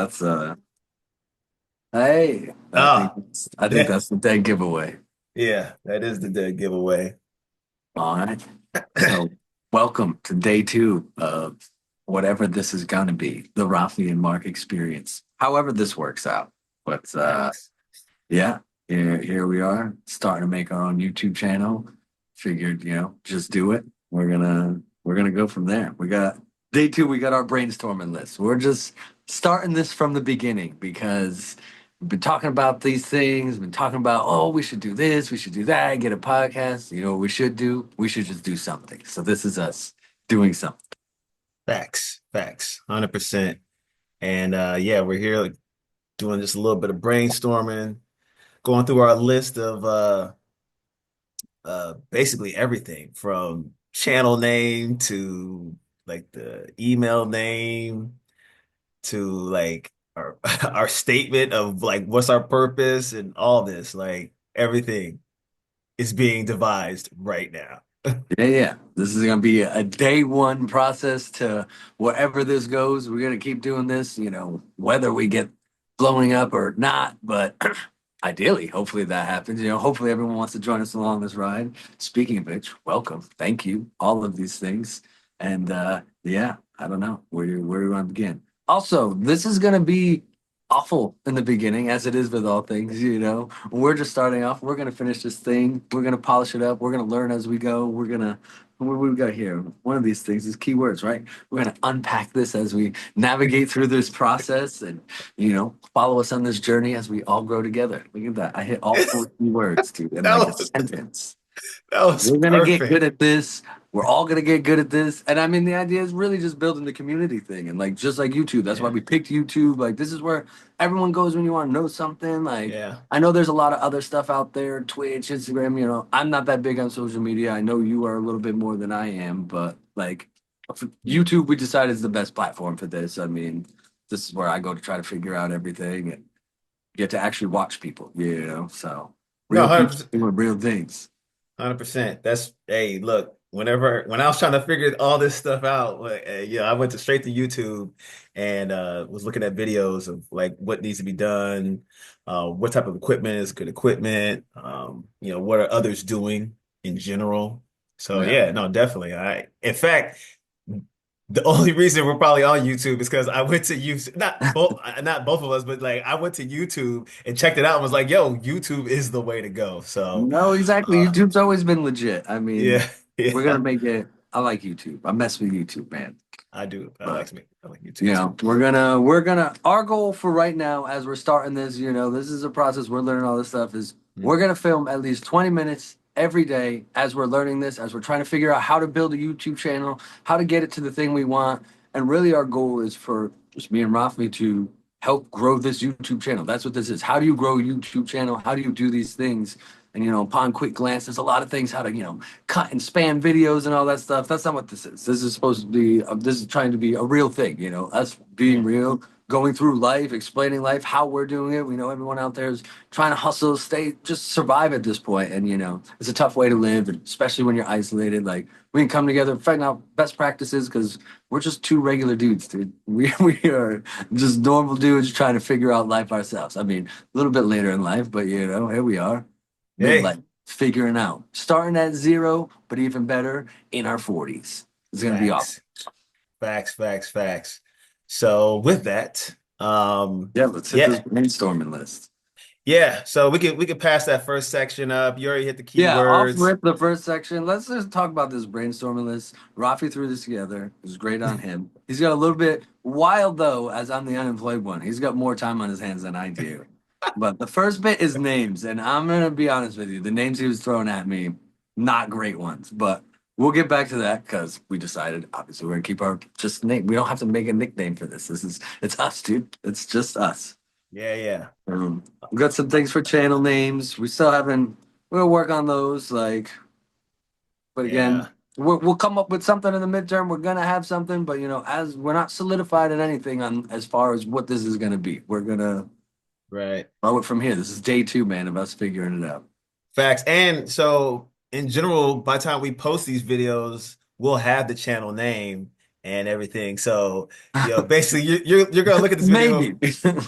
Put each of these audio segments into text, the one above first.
That's hey, Ah, I think yeah, that's the dead giveaway. yeah, that is the dead giveaway. All right. So welcome to day two of whatever this is gonna be, the Rafi and Mark experience. However this works out. But Facts. yeah, here we are, starting to make our own YouTube channel. Figured, just do it. We're gonna go from there. We got day two, we got our brainstorming list. We're just starting this from the beginning because we've been talking about these things, been talking about, oh, we should do this, we should do that, get a podcast. You know what we should do? We should just do something. So this is us doing something. Facts, 100%. And yeah, we're here like, doing just a little bit of brainstorming, going through our list of basically everything from channel name to like the email name to like our our statement of like what's our purpose and all this. Like everything is being devised right now. Yeah, yeah. This is gonna be a day one process to wherever this goes. We're gonna keep doing this, whether we get blowing up or not. But ideally, hopefully that happens. Hopefully everyone wants to join us along this ride. Speaking of which, welcome, thank you, all of these things. And yeah, I don't know where do we want to begin. Also, this is gonna be awful in the beginning, as it is with all things, We're just starting off. We're gonna finish this thing. We're gonna polish it up. We're gonna learn as we go. What we got here? One of these things is keywords, right? We're gonna unpack this as we navigate through this process and follow us on this journey as we all grow together. Look at that. I hit all four keywords, dude, in like a That was sentence. that was We're gonna get good perfect. at this. We're all gonna get good at this. And I mean, the idea is really just building the community thing. And like, just like YouTube, that's why Yeah, we picked YouTube. Like, this is where everyone goes when you want to know something. Like, yeah. I know there's a lot of other stuff out there, Twitch, Instagram. I'm not that big on social media. I know you are a little bit more than I am, but like, for YouTube, we decided is the best platform for this. I mean, this is where I go to try to figure out everything and get to actually watch people, So, No, real people 100%. doing real things. 100%. That's hey, look, when I was trying to figure all this stuff out, like, yeah, I went to straight to YouTube and was looking at videos of like what needs to be done, what type of equipment is good equipment, what are others doing in general. So Yeah. yeah, no, definitely. In fact, the only reason we're probably on YouTube is because I went to YouTube, not both of us, but like I went to YouTube and checked it out and was like, yo, YouTube is the way to go. So, No, exactly. uh, YouTube's always been legit. I mean, yeah, we're gonna yeah, make it. I like YouTube. I mess with YouTube, man. I do. But I like YouTube too. we're gonna. Our goal for right now, as we're starting this, this is a process. We're learning all this stuff. Is Mm. we're gonna film at least 20 minutes every day as we're learning this, as we're trying to figure out how to build a YouTube channel, how to get it to the thing we want, and really our goal is for just me and Rafi to help grow this YouTube channel. That's what this is. How do you grow a YouTube channel? How do you do these things? And upon quick glance, there's a lot of things how to cut and span videos and all that stuff. That's not what this is. This is supposed to be. This is trying to be a real thing. Us being Yeah. real, going through life, explaining life, how we're doing it. We know everyone out there is trying to hustle, stay, just survive at this point. And it's a tough way to live, and especially when you're isolated. Like we can come together, find out best practices because we're just two regular dudes, dude. We are just normal dudes trying to figure out life ourselves. I mean, a little bit later in life, but here we are Hey, midlife, figuring out, starting at zero, but even better in our 40s. It's gonna be awesome. facts, facts. So with that, Yeah, let's hit this yeah, brainstorming list. yeah. So we could pass that first section up. You already hit the Yeah, off keywords. rip the first section. Let's just talk about this brainstorming list. Rafi threw this together. It was great on him. He's got a little bit wild though, as I'm the unemployed one. He's got more time on his hands than I do. But the first bit is names, and I'm gonna be honest with you. The names he was throwing at me, not great ones, but we'll get back to that because we decided obviously we're gonna keep our just name. We don't have to make a nickname for this. It's us, dude. It's just us. Yeah, yeah, We got some things for channel names. We still haven't. We'll work on those. But again, yeah. we'll come up with something in the midterm. We're gonna have something, but as we're not solidified in anything on as far as what this is gonna be. We're gonna Right. grow it from here. This is day two, man, of us figuring it out. Facts. And so in general, by the time we post these videos, we'll have the channel name and everything. So, basically you're gonna look at this Maybe video.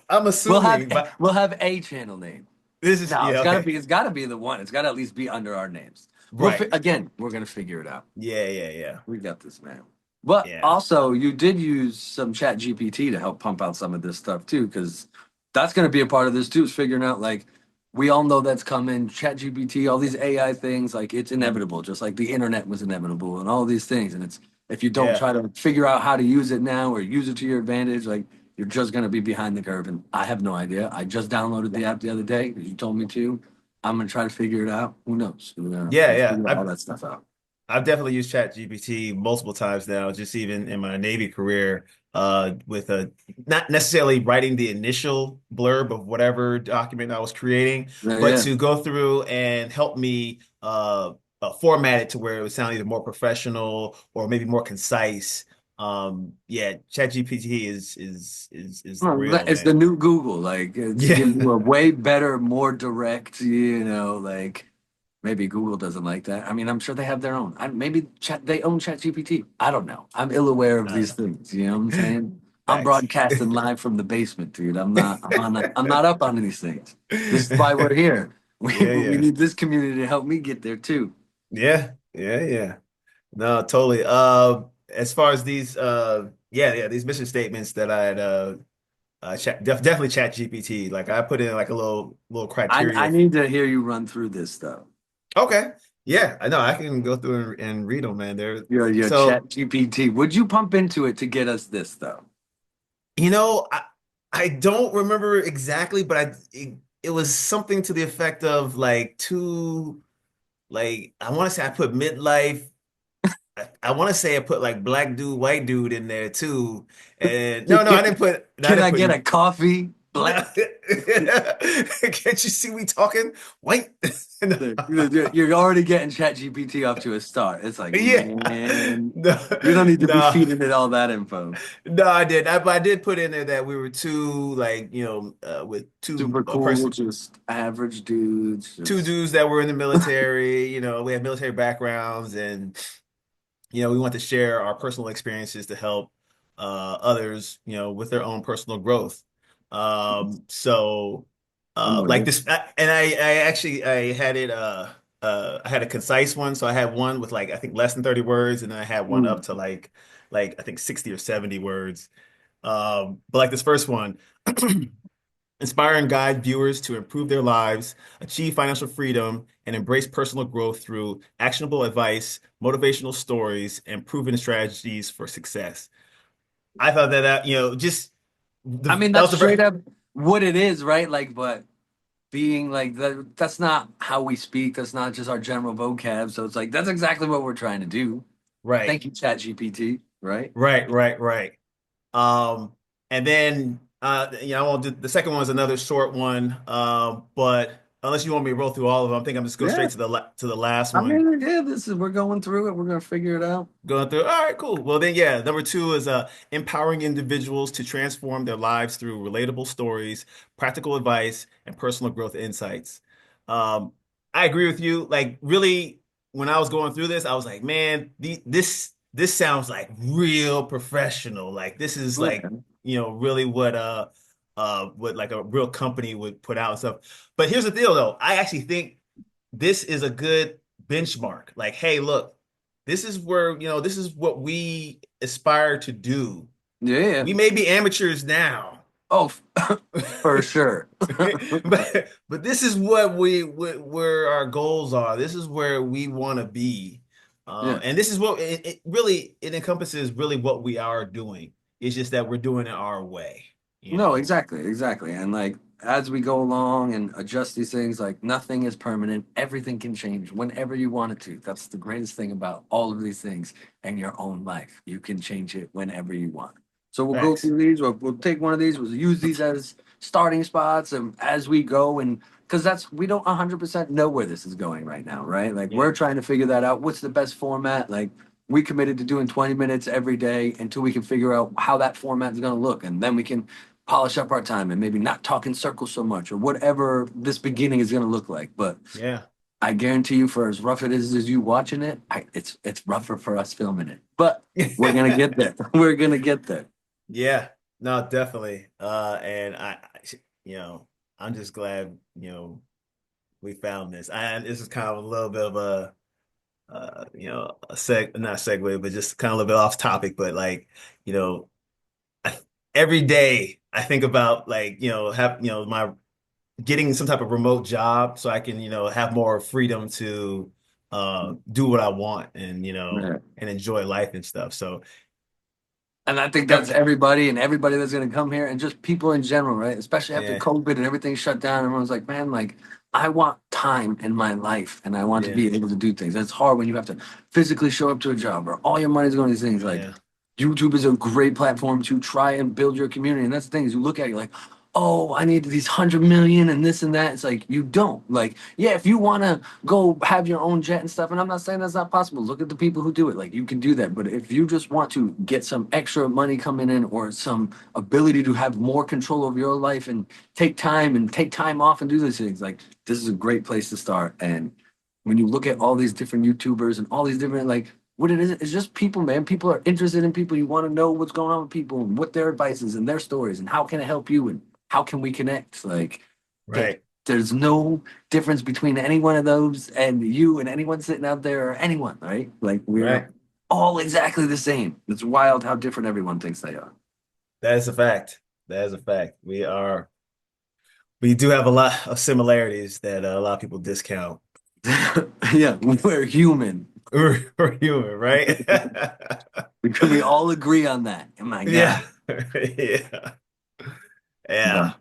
I'm we'll have assuming, but we'll have a channel name. this is No, yeah, okay. it's gotta be the one. It's gotta at least be under our names. Right. Again, we're gonna figure it out. Yeah, yeah, yeah. We got this, man. But Yeah. also, you did use some Chat GPT to help pump out some of this stuff too, because that's going to be a part of this too. Is figuring out like we all know that's coming. Chat GPT, all these AI things, like it's inevitable. Just like the internet was inevitable, and all these things. And it's if you don't Yeah. try to figure out how to use it now or use it to your advantage, like you're just going to be behind the curve. And I have no idea. I just downloaded the app the other day because you told me to. I'm gonna try to figure it out. Who knows? Yeah, We'll yeah. figure all that stuff out. I've definitely used ChatGPT multiple times now, just even in my Navy career, with not necessarily writing the initial blurb of whatever document I was creating, Yeah, but yeah. to go through and help me format it to where it would sound either more professional or maybe more concise. Yeah, ChatGPT is the Well, real it's the man. new Google. Like it's Yeah. giving you a way better, more direct, like maybe Google doesn't like that. I mean, I'm sure they have their own. Maybe they own ChatGPT. I don't know. I'm ill aware of I don't these know. things. You know what I'm saying? I'm Facts. broadcasting live from the basement, dude. I'm not up on these things. This is why we're here. Yeah, We yeah. need this community to help me get there too. Yeah, yeah, yeah. No, totally. As far as these, yeah, yeah, these mission statements that I had, definitely Chat GPT. Like I put in like a little I criteria. need to hear you run through this stuff. Okay, yeah, I know I can go through and read them, man. They're Your so Chat GPT. Would you pump into it to get us this though? you know, I don't remember exactly, but it was something to the effect of like I want to say I put midlife. I want to say I put like black dude, white dude in there too. And no, I didn't put. No, I Can didn't I put. get a coffee? No. Black. Can't you see we talking white? No. You're already getting ChatGPT off to a start. It's like, Yeah. man, No, we don't need to be no, feeding it all that info. no, I did. But I did put in there that we were two, like, with two Super cool, just average dudes. two Just dudes that were in the military. We have military backgrounds, and we want to share our personal experiences to help others, with their own personal growth. So I'm with like it. this, and I actually I had a concise one, so I had one with like I think less than 30 words, and then I had one Mm. up to like I think 60 or 70 words. But like this first one. Inspire and guide viewers to improve their lives, achieve financial freedom, and embrace personal growth through actionable advice, motivational stories, and proven strategies for success. I thought that just I mean, that that's was the very straight up what it is, right? Like, but being like that, that's not how we speak. That's not just our general vocab. So it's like, that's exactly what we're trying to do. right, Thank you, ChatGPT, right? right, right, right. Um, and then I won't do the second one is another short one. But unless you want me to roll through all of them, I think I'm just go Yeah. straight to the last I one. mean, yeah, we're going through it. We're gonna figure it out. Going through. All right, cool. Well, then, yeah, number two is empowering individuals to transform their lives through relatable stories, practical advice, and personal growth insights. Um, I agree with you. Like, really, when I was going through this, I was like, man, this sounds like real professional. Like, this is like, Yeah. really what like a real company would put out and stuff. But here's the deal, though. I actually think this is a good benchmark. Like, hey, look, this is what we aspire to do. Yeah. We may be amateurs now, Oh, for sure. but this is what where our goals are. This is where we want to be. Yeah. And this is what it really it encompasses really what we are doing. It's just that we're doing it our way, you No, know. exactly, exactly. And like as we go along and adjust these things, like nothing is permanent. Everything can change whenever you want it to. That's the greatest thing about all of these things and your own life. You can change it whenever you want. So we'll go Facts. through these, or we'll take one of these, we'll use these as starting spots and as we go and because that's we don't 100% know where this is going right now, right? Like Yeah. we're trying to figure that out. What's the best format? Like we committed to doing 20 minutes every day until we can figure out how that format is going to look and then we can polish up our time and maybe not talk in circles so much or whatever this beginning is going to look like. But Yeah. I guarantee you, for as rough it is as you watching it, it's rougher for us filming it. But we're gonna get there. We're gonna get there. Yeah, no, definitely. And you know, I'm just glad, we found this. And this is kind of a little bit of a, not segue, but just kind of a little bit off topic. But like, you know, I, every day I think about like, my getting some type of remote job so I can, have more freedom to do what I want and, Yeah. and enjoy life and stuff. So, And I think that's yep, everybody and everybody that's going to come here and just people in general, right? Especially after yeah, COVID and everything shut down. Everyone's like, man, like, I want time in my life and I want to yeah, be able to do things. It's hard when you have to physically show up to a job or all your money's going to these things. Like, yeah, YouTube is a great platform to try and build your community. And that's the thing is you look at it, you're like, oh, I need these 100 million and this and that. It's like you don't. Like, yeah, if you want to go have your own jet and stuff, and I'm not saying that's not possible. Look at the people who do it. Like you can do that. But if you just want to get some extra money coming in or some ability to have more control over your life and take time off and do these things, like this is a great place to start. And when you look at all these different YouTubers and all these different like what it is, it's just people, man. People are interested in people. You want to know what's going on with people and what their advice is and their stories and how can it help you and how can we connect? Like, there, right, there's no difference between any one of those and you and anyone sitting out there or anyone, right? Like, we're right. all exactly the same. It's wild how different everyone thinks they are. That is a fact. That is a fact. We do have a lot of similarities that a lot of people discount. Yeah, we're human. We're human, right? We all agree on that. Oh my Yeah, God. yeah, But, yeah,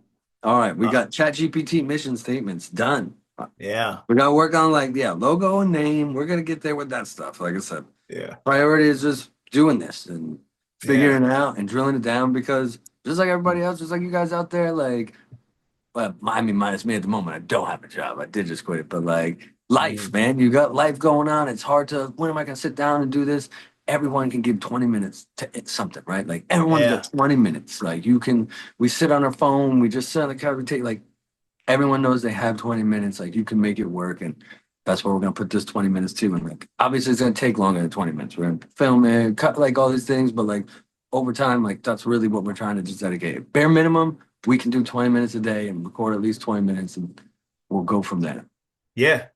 all right, we uh, got ChatGPT mission statements done. yeah, We got to work on like, yeah, logo and name. We're going to get there with that stuff. Like I said, yeah, priority is just doing this and yeah. figuring it out and drilling it down because just like everybody else, just like you guys out there, like, well, I mean, minus me at the moment, I don't have a job. I did just quit it, but like life, Mhm. man, you got life going on. It's hard to, when am I going to sit down and do this? Everyone can give 20 minutes to something, right? Like everyone's got Yeah, 20 minutes. Like you can, we sit on our phone, we just sit on the couch, we take like, everyone knows they have 20 minutes. Like you can make it work. And that's where we're going to put this 20 minutes too. And like, obviously it's going to take longer than 20 minutes. We're going to film it, cut like all these things, but like over time, like that's really what we're trying to just dedicate. Bare minimum, we can do 20 minutes a day and record at least 20 minutes and we'll go from there. yeah.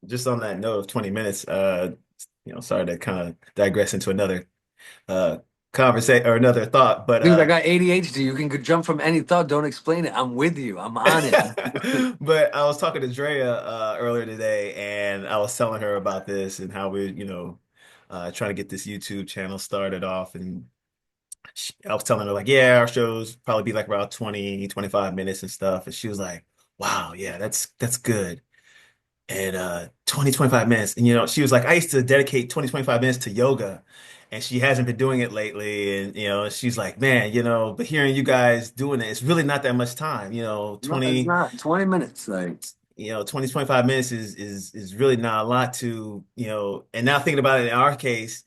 Just on that note of 20 minutes, sorry to kind of digress into another uh conversation or another thought, but Dude, I got ADHD. You can jump from any thought. Don't explain it. I'm with you. I'm on it. but I was talking to Drea earlier today, and I was telling her about this and how we, trying to get this YouTube channel started off. And I was telling her like, yeah, our shows probably be like around 20, 25 minutes and stuff. And she was like, wow, yeah, that's good. And 20, 25 minutes. And she was like, I used to dedicate 20, 25 minutes to yoga. And she hasn't been doing it lately. And she's like, man, but hearing you guys doing it, it's really not that much time. No, it's 20, not 20 minutes. Like, 20, 25 minutes is really not a lot to, and now thinking about it in our case,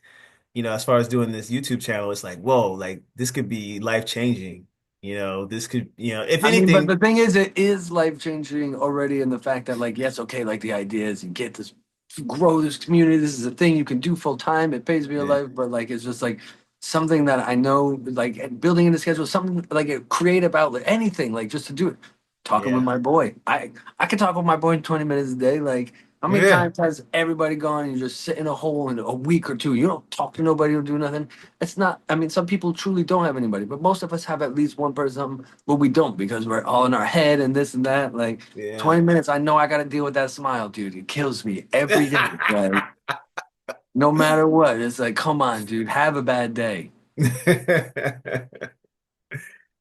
as far as doing this YouTube channel, it's like, whoa, like this could be life changing. This could, if I mean, but the anything, thing is, it is life changing already in the fact that, like, yes, okay, like the idea is you get this, grow this community. This is a thing you can do full time. It pays for your yeah, life, but like, it's just like something that I know, like, building in the schedule, something like a creative outlet, anything, like, just to do it. Talking with yeah, my boy, I could talk with my boy 20 minutes a day. Like, how many yeah, times has everybody gone and you just sit in a hole in a week or two? You don't talk to nobody or do nothing. It's not. I mean, some people truly don't have anybody, but most of us have at least one person, but we don't because we're all in our head and this and that. Like yeah. 20 minutes, I know I got to deal with that smile, dude. It kills me every day. Like no matter what, it's like, come on, dude, have a bad day.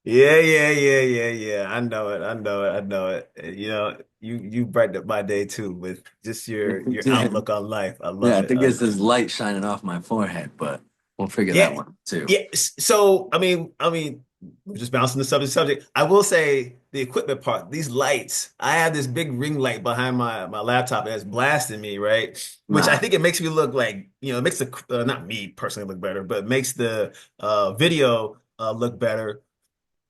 Yeah, yeah, yeah, yeah, yeah. I know it. I know it. I know it. You brightened up my day too with just your Yeah, outlook on life. I yeah. love I it. think it's this light shining off my forehead, but we'll figure that Yeah, one too. yeah. So I mean, we're just bouncing the subject. I will say the equipment part. These lights. I have this big ring light behind my laptop that's blasting me, right? Which I Nah, think it makes me look like it makes the not me personally look better, but it makes the video look better.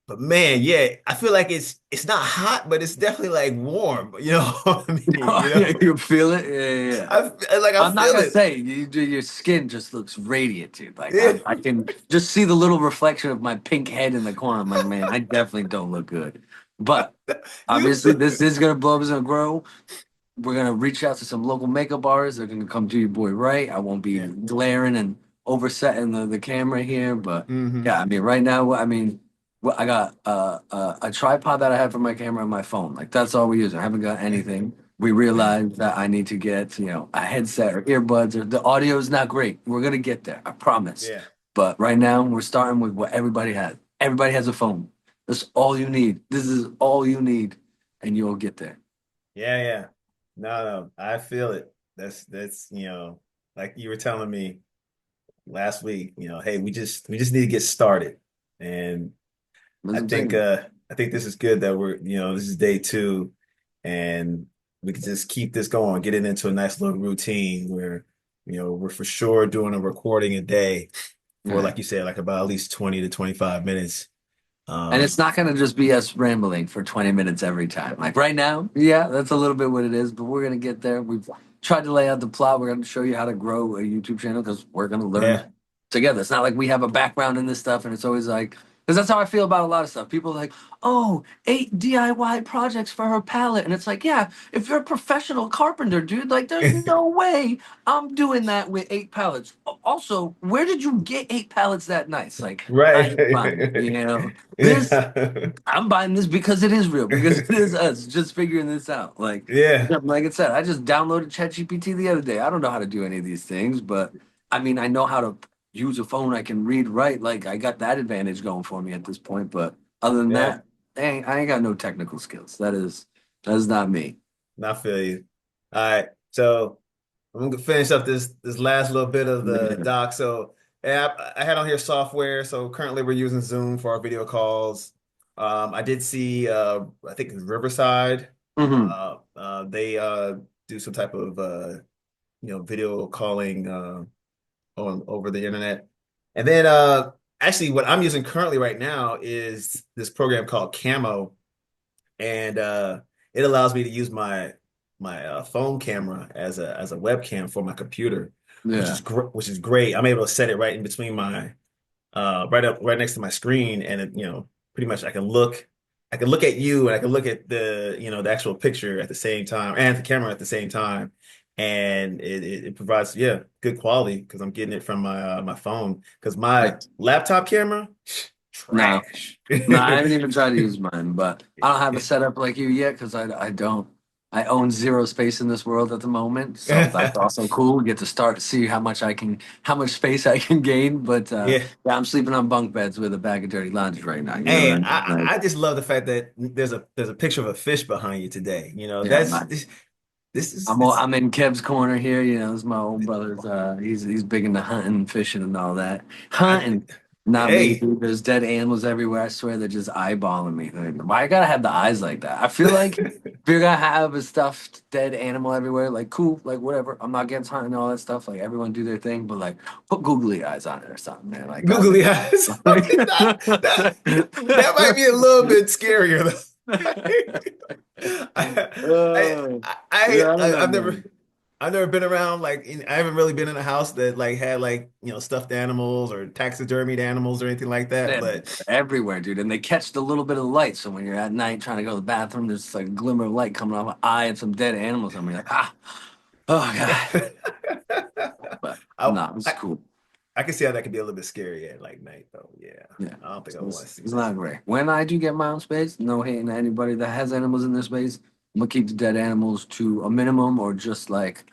But man, yeah, I feel like it's not hot, but it's definitely like warm. You know what I mean? Oh, You yeah, know, you feel it? Yeah, yeah, yeah. I I'm not feel gonna it. say your skin just looks radiant, dude. Like Yeah. I can just see the little reflection of my pink head in the corner. I'm like, man, I definitely don't look good. But You obviously, this is gonna blow up, it's gonna grow. We're gonna reach out to some local makeup artists. They're gonna come do your boy right. I won't be yeah. glaring and oversetting the camera here, but Hmm. yeah, I mean, right now, I mean, I got a tripod that I have for my camera and my phone. Like that's all we use. I haven't got anything. We realized that I need to get, a headset or earbuds. Or the audio is not great. We're gonna get there, I promise. Yeah. But right now, we're starting with what everybody has. Everybody has a phone. That's all you need. This is all you need, and you'll get there. Yeah, yeah. No, no, I feel it. That's, like you were telling me last week, hey, we just need to get started. And That's I what I'm think saying. uh I think this is good that this is day two and we can just keep this going, get it into a nice little routine where, we're for sure doing a recording a day for Yeah. like you said, like about at least 20 to 25 minutes. And it's Um, not going to just be us rambling for 20 minutes every time. Like right now, yeah, that's a little bit what it is, but we're going to get there. We've tried to lay out the plot. We're going to show you how to grow a YouTube channel because we're going to learn yeah. together. It's not like we have a background in this stuff and it's always like, because that's how I feel about a lot of stuff. People are like, oh, 8 DIY projects for her palette. And it's like, yeah, if you're a professional carpenter, dude, like there's no way I'm doing that with 8 pallets. Also, where did you get 8 pallets that nice? Like, I Right. ain't buying it, This Yeah. I'm buying this because it is real, because it is us just figuring this out. Yeah. Like I said, I just downloaded ChatGPT the other day. I don't know how to do any of these things, but I mean, I know how to use a phone. I can read, write. Like I got that advantage going for me at this point. But other than Yeah. that, I ain't got no technical skills. That is not me. I feel you. All right. So I'm gonna finish up this last little bit of the Yeah. doc. So yeah, I had on here software. So currently we're using Zoom for our video calls. I did see I think it's Riverside. Hmm. They do some type of video calling on over the internet. And then actually what I'm using currently right now is this program called Camo, and it allows me to use my phone camera as a webcam for my computer, Yeah. which is great. I'm able to set it right in between my right next to my screen, and pretty much I can look at you and I can look at the actual picture at the same time and the camera at the same time, and it provides good quality because I'm getting it from my phone because my Like, laptop camera no. trash. No, I haven't even tried to use mine, but I don't have a setup like you yet because I don't. I own zero space in this world at the moment, so that's also cool. We get to start to see how much space I can gain. But Yeah. yeah, I'm sleeping on bunk beds with a bag of dirty laundry right now. You know what Hey, I mean? I Like, I just love the fact that there's a picture of a fish behind you today. yeah, That's man. this is it's I'm in Kev's corner here. This is my old brother's. He's big into hunting, and fishing, and all that. I Hunting, not me, hey. dude. There's dead animals everywhere. I swear they're just eyeballing me. Like, why I gotta have the eyes like that? I feel like if you're gonna have a stuffed dead animal everywhere, like cool, like whatever. I'm not against hunting and all that stuff. Like everyone do their thing, but like put googly eyes on it or something, man. Like God. Googly eyes. That might be a little bit scarier though. Oh, yeah, I don't know, I've never man. I've never been around like I haven't really been in a house that like had like stuffed animals or taxidermied animals or anything like that. They're But everywhere, dude. And they catch the little bit of light. So when you're at night trying to go to the bathroom, there's like a glimmer of light coming off an eye and some dead animals. I'm like, oh God. But I, no, it's I cool. I can see how that could be a little bit scary at like night though. Yeah, Yeah. I don't think I So want to see it's that. not great. When I do get my own space, no hating to anybody that has animals in their space. I'm gonna keep the dead animals to a minimum or just like,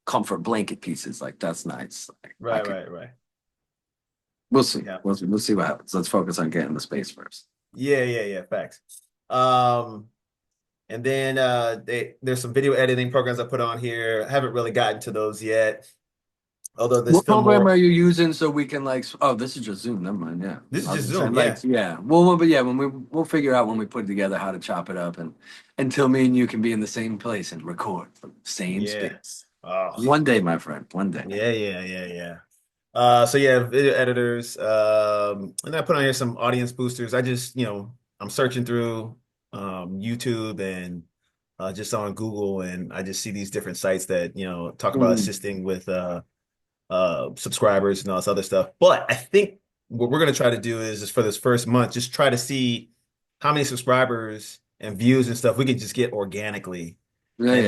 comfort blanket pieces. Like that's nice. Like I Right, could right, right. we'll see. Yeah. We'll see what happens. Let's focus on getting the space first. Yeah, yeah, yeah, facts. Um, and then there's some video editing programs I put on here. I haven't really gotten to those yet. Although there's What still program more. are you using so we can like? Oh, this is just Zoom. Never mind. Yeah, This is I was just gonna say Zoom, like, yeah. yeah. But yeah, when we'll figure out when we put it together how to chop it up and until me and you can be in the same place and record from the same Yeah. space. Oh, One day, my friend. One day. yeah, yeah, yeah, yeah. So yeah, video editors. And I put on here some audience boosters. I just, I'm searching through YouTube and just on Google, and I just see these different sites that, talk about Mm. assisting with subscribers and all this other stuff. But I think what we're gonna try to do is just for this first month, just try to see how many subscribers and views and stuff we can just get organically. Yeah, And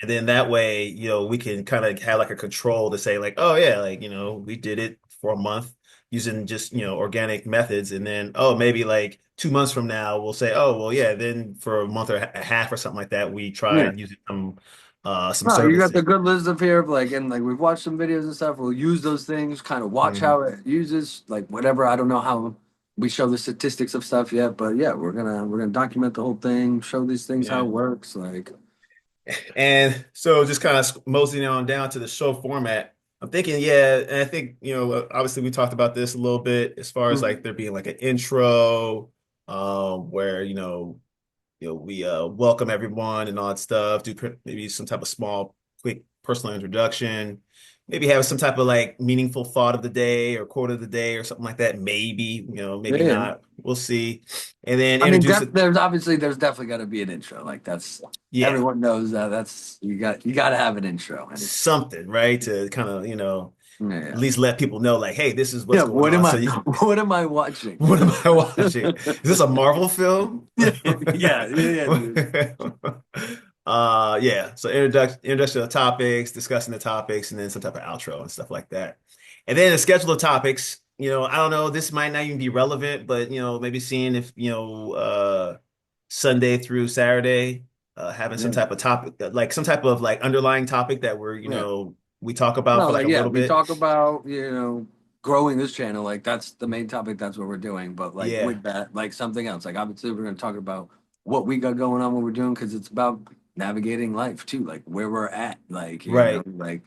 yeah. then that way, we can kind of have like a control to say like, oh yeah, like, we did it for a month using just, organic methods. And then, oh, maybe like 2 months from now, we'll say, oh, well, yeah, then for a month or a half or something like that, we Yeah. tried using some No, you got the services. good list of here of like, and like we've watched some videos and stuff. We'll use those things, kind of watch Mhm. how it uses, like whatever. I don't know how we show the statistics of stuff yet, but yeah, we're gonna document the whole thing, show these things how Yeah. it works. Like, And so just kind of moseying on down to the show format. I'm thinking, yeah, and I think, obviously we talked about this a little bit as far as like mhm. there being like an intro, where, we welcome everyone and all that stuff, do maybe some type of small, quick personal introduction, maybe have some type of like meaningful thought of the day or quote of the day or something like that. Maybe, Yeah, maybe yeah. not. We'll see. And then I mean, introduce it. there's definitely got to be an intro. Like that's Yeah. everyone knows that. That's you got to have an intro. And Something, right? To kind of, yeah, at yeah. least let people know, like, hey, this is what's Yeah, going what on. am So I? you can, What am I watching? what am I watching? Is this a Marvel film? Yeah, yeah, yeah, yeah, dude. Yeah. So introduction to the topics, discussing the topics, and then some type of outro and stuff like that. And then the schedule of topics, I don't know, this might not even be relevant, but maybe seeing if, Sunday through Saturday, having some Yeah, type of topic, like some type of like underlying topic that yeah. we talk about No, for like like a yeah, little we bit. talk about growing this channel. Like that's the main topic. That's what we're doing. But like Yeah. with that, like something else. Like obviously we're going to talk about what we got going on, what we're doing, because it's about navigating life too. Like where we're at. Like Right. like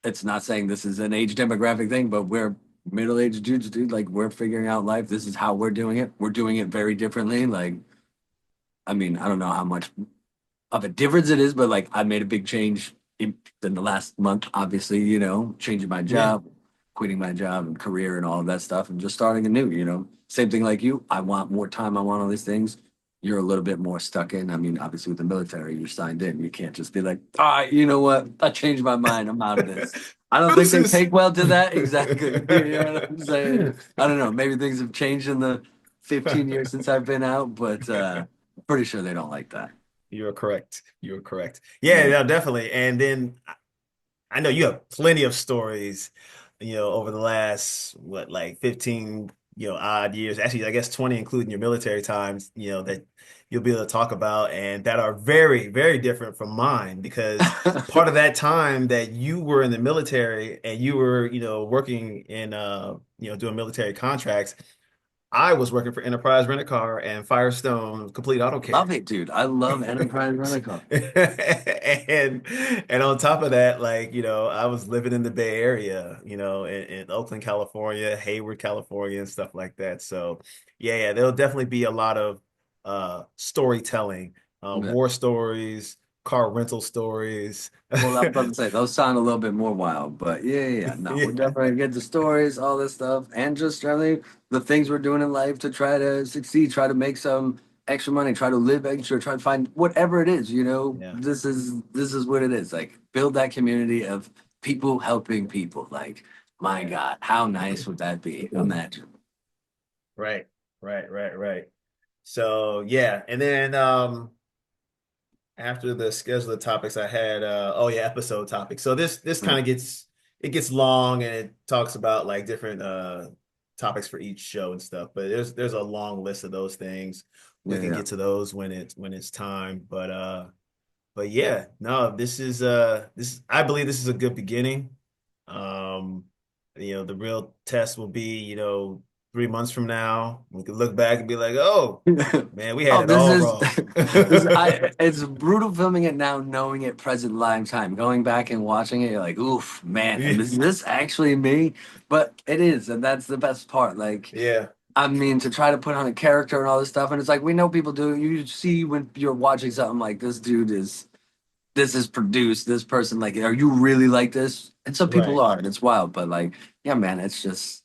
it's not saying this is an age demographic thing, but we're middle-aged dudes, dude. Like we're figuring out life. This is how we're doing it. We're doing it very differently. Like I mean, I don't know how much of a difference it is, but like I made a big change in the last month, obviously, changing my Yeah. job, quitting my job and career and all of that stuff and just starting anew. Same thing like you. I want more time. I want all these things. You're a little bit more stuck in. I mean, obviously with the military, you're signed in. You can't just be like, all right, you know what? I changed my mind. I'm out of this. I don't think they Deuces. take well to that. Exactly. You know what I'm saying? I don't know. Maybe things have changed in the 15 years since I've been out, but I'm pretty sure they don't like that. You're correct. You're correct. Yeah, Yeah. no, definitely. And then I know you have plenty of stories, over the last what, like 15, odd years. Actually, I guess 20, including your military times, that you'll be able to talk about and that are very, very different from mine because part of that time that you were in the military and you were, working in doing military contracts, I was working for Enterprise Rent a Car and Firestone Complete Auto Love Care. it, dude. I love Enterprise Rent-A-Car. And on top of that, like, I was living in the Bay Area, in Oakland, California, Hayward, California, and stuff like that. So yeah, there'll definitely be a lot of storytelling, Yeah. war stories, car rental stories. Well, I was about to say those sound a little bit more wild, but yeah, yeah, yeah. No, we're Yeah. definitely gonna get the stories, all this stuff, and just generally the things we're doing in life to try to succeed, try to make some extra money, try to live extra, try to find whatever it is. Yeah. This is what it is. Like build that community of people helping people. Like my Yeah. God, how nice would that be? Imagine. Right. Right. So yeah, and then after the schedule of topics I had oh yeah, episode topics. So this Yeah, kind of gets long and it talks about like different topics for each show and stuff. But there's a long list of those things. We yeah, can yeah. get to those when it's time. But yeah, no, this I believe this is a good beginning. Um, the real test will be, 3 months from now. We can look back and be like, oh man, we had Oh, it this all is wrong. this I it's brutal filming it now, knowing it present live time. Going back and watching it, you're like, oof, man, and is this actually me? But it is, and that's the best part. Like, Yeah. I mean, to try to put on a character and all this stuff, and it's like we know people do. You see when you're watching something like this dude this is produced, this person, like, are you really like this? And some people Right. are, and it's wild, but like, yeah, man, it's just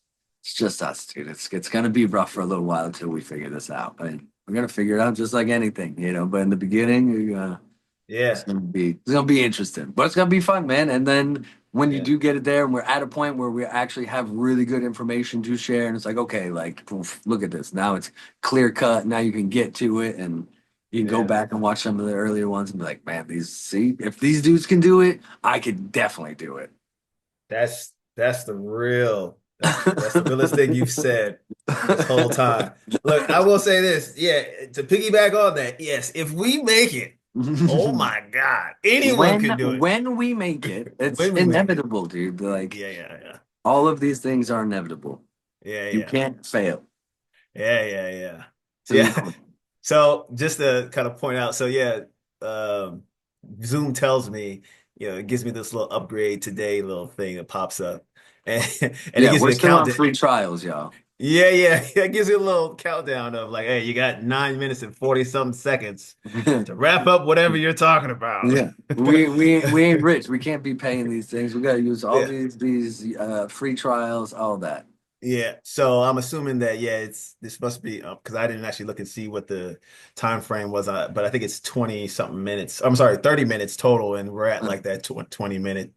us, dude. It's gonna be rough for a little while until we figure this out. But we're gonna figure it out just like anything, you know. But in the beginning, Yeah. it's gonna be interesting, but it's gonna be fun, man. And then when you Yeah. do get it there, and we're at a point where we actually have really good information to share, and it's like, okay, like, poof, look at this. Now it's clear cut. Now you can get to it, and you can go Yeah. back and watch some of the earlier ones and be like, man, these see, if these dudes can do it, I could definitely do it. That's the real that's the realest thing you've said this whole time. Look, I will say this. Yeah, to piggyback on that, yes, if we make it, oh my God, anyone when can do it when we make it, it's when we make it. inevitable, dude. Like Yeah, yeah, yeah. all of these things are inevitable. Yeah, You yeah. can't fail. Yeah, yeah, yeah. So you Yeah. quit. So just to kind of point out, so yeah, um, Zoom tells me, it gives me this little upgrade today little thing that pops up. And and it Yeah, gives we're me a still on countdown. free trials, y'all. Yeah, yeah. It gives you a little countdown of like, hey, you got 9 minutes and 40 something seconds to wrap up whatever you're talking about. Yeah, we ain't rich. We can't be paying these things. We got to use all Yeah. these free trials, all that. Yeah. So I'm assuming that, yeah, this must be because I didn't actually look and see what the time frame was, but I think it's 20 something minutes. I'm sorry, 30 minutes total, and we're at like that 20-minute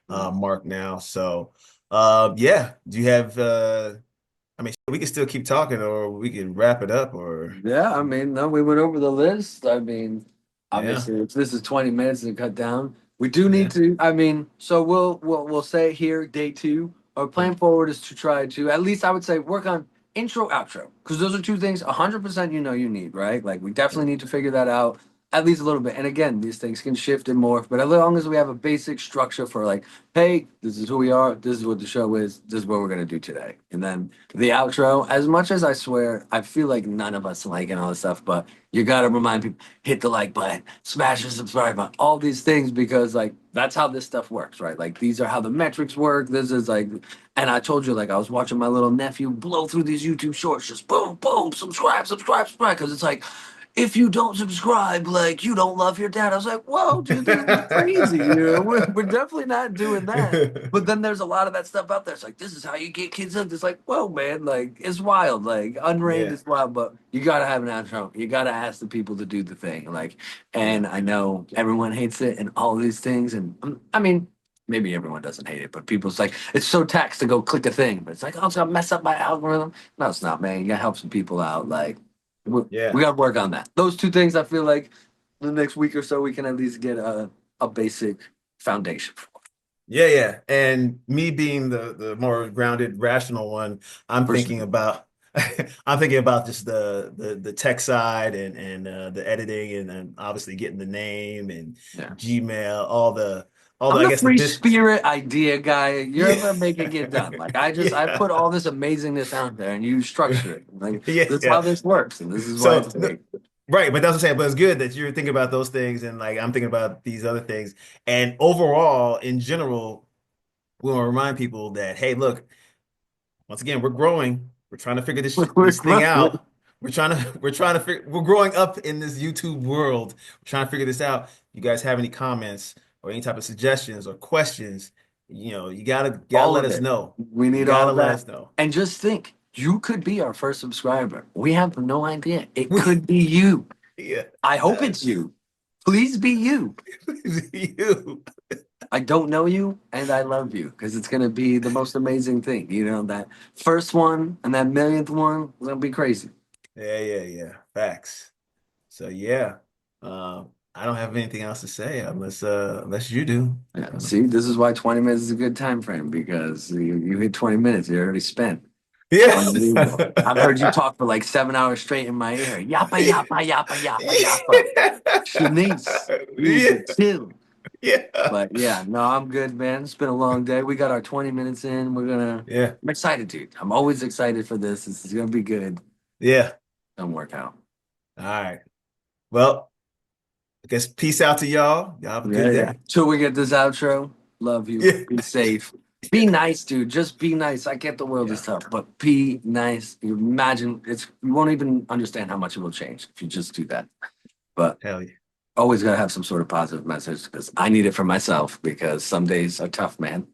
mark now. So yeah. Do you have I mean, we can still keep talking or we can wrap it up or Yeah, I mean, no, we went over the list. I mean, yeah. obviously, if this is 20 minutes to cut down, we do need Yeah. to. I mean, so we'll say here, day two. Our plan forward is to try to at least I would say work on intro, outro, because those are two things 100% you know you need, right? Like we Yeah. definitely need to figure that out at least a little bit. And again, these things can shift and morph, but as long as we have a basic structure for like, hey, this is who we are, this is what the show is, this is what we're gonna do today, and then the outro, as much as I swear, I feel like none of us like and all this stuff, but you got to remind people hit the like button, smash the subscribe button, all these things because, like, that's how this stuff works, right? Like, these are how the metrics work. This is like, and I told you, like, I was watching my little nephew blow through these YouTube shorts, just boom, boom, subscribe, subscribe, subscribe, because it's like, if you don't subscribe, like you don't love your dad. I was like, whoa, dude, this is crazy. You know, we're definitely not doing that. But then there's a lot of that stuff out there. It's like, this is how you get kids hooked. It's like, whoa, man, like it's wild. Like Unrained Yeah. is wild, but you gotta have an outro. You gotta ask the people to do the thing. Like, Yeah. and I know everyone hates it and all these things. And I mean, maybe everyone doesn't hate it, but people's like, it's so taxed to go click a thing. But it's like, oh, it's gonna mess up my algorithm. No, it's not, man. You gotta help some people out. Like, we Yeah. got to work on that. Those two things, I feel like the next week or so, we can at least get a basic foundation Yeah, yeah. And me being the more grounded, rational one, I'm for thinking sure. about I'm thinking about just the tech side and the editing and obviously getting the name and Yeah. Gmail, all the I'm I the guess the free bit. spirit idea guy. You're Yeah. gonna make it get done. Like I put Yeah. all this amazingness out there, and you structure it. Like Yeah, this is how yeah. this works, and this is why it's So great. right, but that's what I'm saying. But it's good that you're thinking about those things and like I'm thinking about these other things. And overall, in general, we want to remind people that, hey, look, once again, we're growing. We're trying to figure We're this thing growing. out. We're trying to figure we're growing up in this YouTube world. We're trying to figure this out. You guys have any comments or any type of suggestions or questions, you gotta All let of us it. know. We You need all gotta of let that. us know. And just think, you could be our first subscriber. We have no idea. It We could be you. yeah. I hope it's you. Please be you. You. I don't know you and I love you because it's going to be the most amazing thing. You know, that first one and that millionth one is going to be crazy. Yeah, yeah, yeah. Facts. So yeah. I don't have anything else to say unless you do. Yeah. See, this is why 20 minutes is a good time frame because you hit 20 minutes, you're already spent. Yeah. Unbelievable. I've heard you talk for like 7 hours straight in my ear. Yappa, yappa, yappa, yappa, yappa. Shanice, you need to Yeah. chill. Yeah. But yeah, no, I'm good, man. It's been a long day. We got our 20 minutes in. Yeah. I'm excited, dude. I'm always excited for this. This is gonna be good. Yeah. Don't work out. All right. Well, I guess peace out to y'all. Y'all have a Yeah, good yeah. day. Till we get this outro, love you. Yeah. Be safe. Be nice, dude. Just be nice. I get the world is Yeah. tough, but be nice. You imagine you won't even understand how much it will change if you just do that. But Hell yeah. Always got to have some sort of positive message because I need it for myself because some days are tough, man.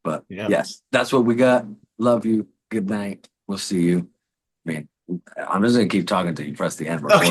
But Yeah. yes, that's what we got. Love you. Good night. We'll see you. I mean, I'm just gonna keep talking till you press the end Okay. record.